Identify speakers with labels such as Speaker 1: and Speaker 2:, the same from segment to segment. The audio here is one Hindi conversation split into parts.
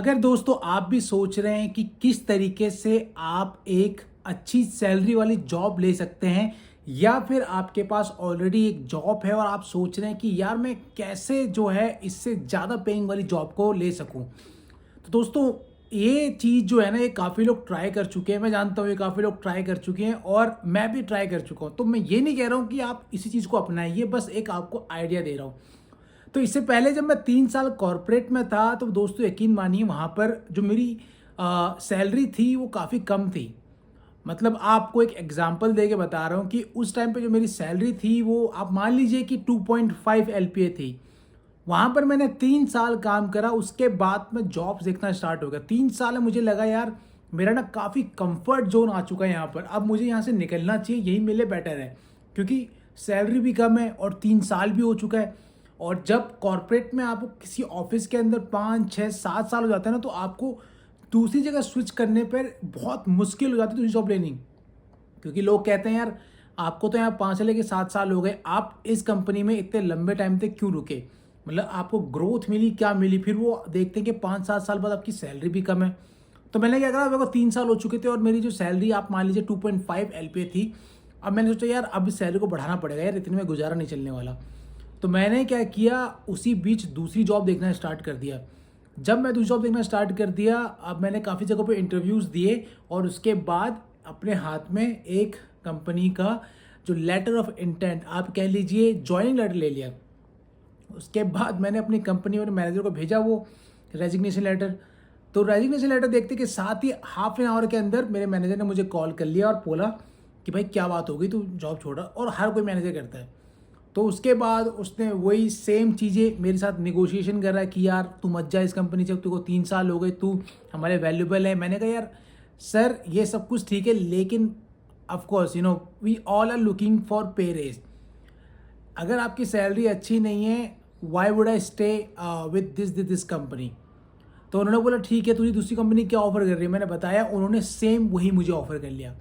Speaker 1: अगर दोस्तों आप भी सोच रहे हैं कि किस तरीके से आप एक अच्छी सैलरी वाली जॉब ले सकते हैं, या फिर आपके पास ऑलरेडी एक जॉब है और आप सोच रहे हैं कि यार मैं कैसे जो है इससे ज़्यादा पेइंग वाली जॉब को ले सकूं, तो दोस्तों ये चीज़ जो है ना, ये काफ़ी लोग ट्राई कर चुके हैं। मैं जानता हूँ ये काफ़ी लोग ट्राई कर चुके हैं और मैं भी ट्राई कर चुका हूँ। तो मैं ये नहीं कह रहा हूँ कि आप इसी चीज़ को अपनाइए, बस एक आपको आइडिया दे रहा हूँ। तो इससे पहले जब मैं 3 साल कॉरपोरेट में था, तो दोस्तों यकीन मानिए वहाँ पर जो मेरी सैलरी थी वो काफ़ी कम थी। मतलब आपको एक एग्जांपल दे के बता रहा हूँ कि उस टाइम पे जो मेरी सैलरी थी वो आप मान लीजिए कि 2.5 एलपीए थी। वहाँ पर मैंने 3 साल काम करा, उसके बाद मैं जॉब्स देखना स्टार्ट हो गया। 3 साल में मुझे लगा यार मेरा ना काफ़ी कंफर्ट जोन आ चुका है यहाँ पर, अब मुझे यहाँ से निकलना चाहिए, यही मेरे बेटर है, क्योंकि सैलरी भी कम है और 3 साल भी हो चुका है। और जब कॉर्पोरेट में आपको किसी ऑफिस के अंदर 5 6 7 साल हो जाता है ना, तो आपको दूसरी जगह स्विच करने पर बहुत मुश्किल हो जाती है दूसरी जॉब लेनी। क्योंकि लोग कहते हैं यार आपको तो यहाँ 5 से लेके 7 साल हो गए, आप इस कंपनी में इतने लंबे टाइम तक क्यों रुके, मतलब आपको ग्रोथ मिली क्या मिली। फिर वो देखते हैं कि 5 7 साल बाद आपकी सैलरी भी कम है। तो मैंने क्या करा, मेरे को 3 साल हो चुके थे और मेरी जो सैलरी आप मान लीजिए 2.5 एलपीए थी। अब मैंने सोचा यार अब इस सैलरी को बढ़ाना पड़ेगा, यार इतने में गुजारा नहीं चलने वाला। तो मैंने क्या किया, उसी बीच दूसरी जॉब देखना स्टार्ट कर दिया। जब मैं दूसरी जॉब देखना स्टार्ट कर दिया, अब मैंने काफ़ी जगहों पे इंटरव्यूज़ दिए और उसके बाद अपने हाथ में एक कंपनी का जो लेटर ऑफ इंटेंट आप कह लीजिए जॉइनिंग लेटर ले लिया। उसके बाद मैंने अपनी कंपनी और मैनेजर को भेजा वो रेजिग्नेशन लेटर। तो रेजिग्नेशन लेटर देखते के साथ ही हाफ एन आवर के अंदर मेरे मैनेजर ने मुझे कॉल कर लिया और बोला कि भाई क्या बात हो गई, तू जॉब छोड़ा। और हर कोई मैनेजर करता है। तो उसके बाद उसने वही सेम चीज़ें मेरे साथ निगोशिएशन कर रहा है कि यार तू मत जा इस कंपनी से, तेरे को 3 साल हो गए, तू हमारे वैल्यूबल है। मैंने कहा यार सर ये सब कुछ ठीक है, लेकिन of course we all are looking for pay raise. अगर आपकी सैलरी अच्छी नहीं है, why would I stay with this company. तो उन्होंने बोला ठीक है, तुझे दूसरी कंपनी क्या ऑफर कर रही है। मैंने बताया, उन्होंने सेम वही मुझे ऑफर कर लिया।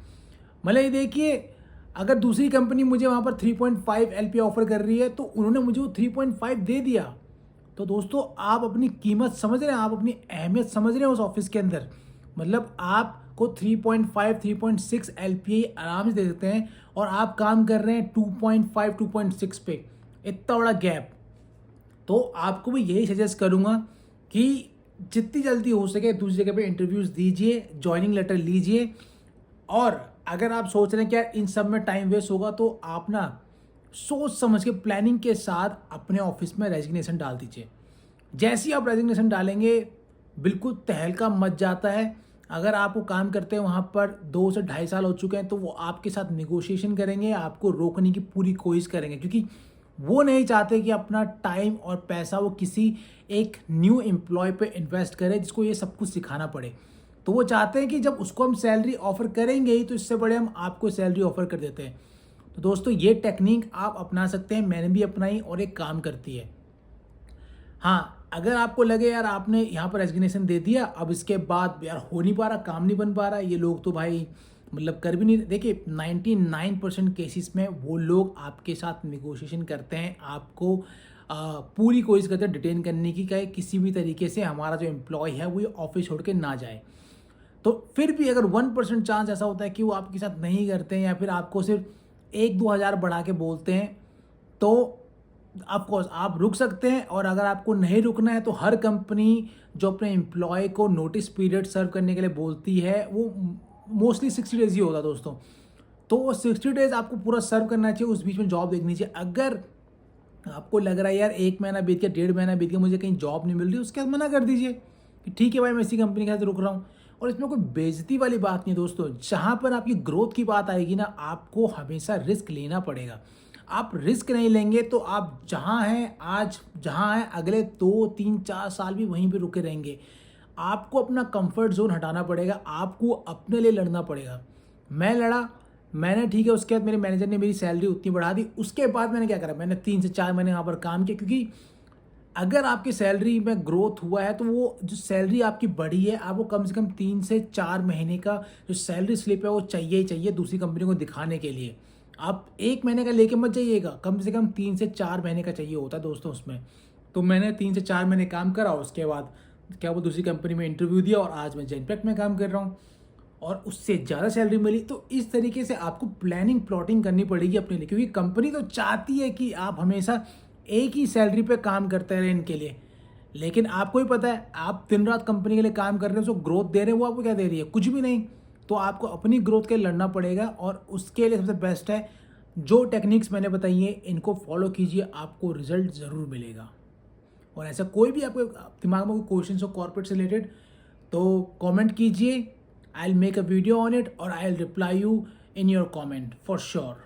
Speaker 1: मतलब ये देखिए, अगर दूसरी कंपनी मुझे वहाँ पर 3.5 एलपीए ऑफर कर रही है तो उन्होंने मुझे वो 3.5 दे दिया। तो दोस्तों आप अपनी कीमत समझ रहे हैं, आप अपनी अहमियत समझ रहे हैं उस ऑफिस के अंदर। मतलब आपको 3.5 3.6 एलपीए आराम से दे सकते हैं और आप काम कर रहे हैं 2.5 2.6 पे, इतना बड़ा गैप। तो आपको भी यही सजेस्ट करूँगा कि जितनी जल्दी हो सके दूसरी जगह पे इंटरव्यूज़ दीजिए, जॉइनिंग लेटर लीजिए। और अगर आप सोच रहे हैं कि यार इन सब में टाइम वेस्ट होगा, तो आप ना सोच समझ के प्लानिंग के साथ अपने ऑफिस में रेजिग्नेशन डाल दीजिए। जैसे ही आप रेजिग्नेशन डालेंगे, बिल्कुल तहलका मच जाता है। अगर आपको काम करते हैं वहाँ पर 2 से 2.5 साल हो चुके हैं, तो वो आपके साथ निगोशिएशन करेंगे, आपको रोकने की पूरी कोशिश करेंगे, क्योंकि वो नहीं चाहते कि अपना टाइम और पैसा वो किसी एक न्यू एम्प्लॉय पे इन्वेस्ट करे जिसको ये सब कुछ सिखाना पड़े। तो वो चाहते हैं कि जब उसको हम सैलरी ऑफर करेंगे ही, तो इससे बड़े हम आपको सैलरी ऑफर कर देते हैं। तो दोस्तों ये टेक्निक आप अपना सकते हैं, मैंने भी अपनाई और एक काम करती है। हाँ, अगर आपको लगे यार आपने यहाँ पर रेजिग्नेशन दे दिया, अब इसके बाद यार हो नहीं पा रहा, काम नहीं बन पा रहा, ये लोग तो भाई मतलब कर भी नहीं, देखिए 99% केसेस में वो लोग आपके साथ निगोशिएशन करते हैं, आपको पूरी कोशिश करते हैं डिटेन करने की, कि किसी भी तरीके से हमारा जो एम्प्लॉय है वो ऑफिस छोड़ के ना जाए। तो फिर भी अगर 1% चांस ऐसा होता है कि वो आपके साथ नहीं करते हैं या फिर आपको सिर्फ 1 2 हज़ार बढ़ा के बोलते हैं, तो ऑफकोर्स आप रुक सकते हैं। और अगर आपको नहीं रुकना है, तो हर कंपनी जो अपने एम्प्लॉय को नोटिस पीरियड सर्व करने के लिए बोलती है, वो मोस्टली 60 डेज ही होता है दोस्तों। तो वो 60 डेज आपको पूरा सर्व करना चाहिए, उस बीच में जॉब देखनी चाहिए। अगर आपको लग रहा है यार 1 महीना बीत गया, 1.5 महीना बीत गया, मुझे कहीं जॉब नहीं मिल रही, उसके बाद मना कर दीजिए कि ठीक है भाई मैं इसी कंपनी के साथ रुक रहा हूँ। और इसमें कोई बेइज्जती वाली बात नहीं दोस्तों। जहाँ पर आपकी ग्रोथ की बात आएगी ना, आपको हमेशा रिस्क लेना पड़ेगा। आप रिस्क नहीं लेंगे तो आप जहाँ हैं आज, जहाँ हैं अगले 2 3 4 साल भी वहीं पे रुके रहेंगे। आपको अपना कंफर्ट जोन हटाना पड़ेगा, आपको अपने लिए लड़ना पड़ेगा। मैं लड़ा, मैंने ठीक है, उसके बाद मेरे मैनेजर ने मेरी सैलरी उतनी बढ़ा दी। उसके बाद मैंने क्या करा, मैंने 3 से 4 महीने वहाँ पर काम किया, क्योंकि अगर आपकी सैलरी में ग्रोथ हुआ है तो वो जो सैलरी आपकी बढ़ी है, आपको कम से कम 3 से 4 महीने का जो सैलरी स्लिप है वो चाहिए ही चाहिए दूसरी कंपनी को दिखाने के लिए। आप 1 महीने का लेके मत जाइएगा, कम से कम 3 से 4 महीने का चाहिए होता है दोस्तों उसमें। तो मैंने 3 से 4 महीने काम करा, उसके बाद क्या बोलते दूसरी कंपनी में इंटरव्यू दिया और आज मैं जेनपैक्ट में काम कर रहा हूँ और उससे ज़्यादा सैलरी मिली। तो इस तरीके से आपको प्लानिंग प्लॉटिंग करनी पड़ेगी अपने लिए, क्योंकि कंपनी तो चाहती है कि आप हमेशा एक ही सैलरी पे काम करते रहें इनके लिए। लेकिन आपको ही पता है, आप दिन रात कंपनी के लिए काम कर रहे हो, उसको ग्रोथ दे रहे हैं, वो आपको क्या दे रही है? कुछ भी नहीं। तो आपको अपनी ग्रोथ के लिए लड़ना पड़ेगा और उसके लिए सबसे बेस्ट है जो टेक्निक्स मैंने बताई हैं, इनको फॉलो कीजिए, आपको रिजल्ट ज़रूर मिलेगा। और ऐसा कोई भी आपके दिमाग में कोई क्वेश्चन हो कॉर्पोरेट से रिलेटेड, तो कमेंट कीजिए। I will make a video on it और I will reply you in your comment for sure.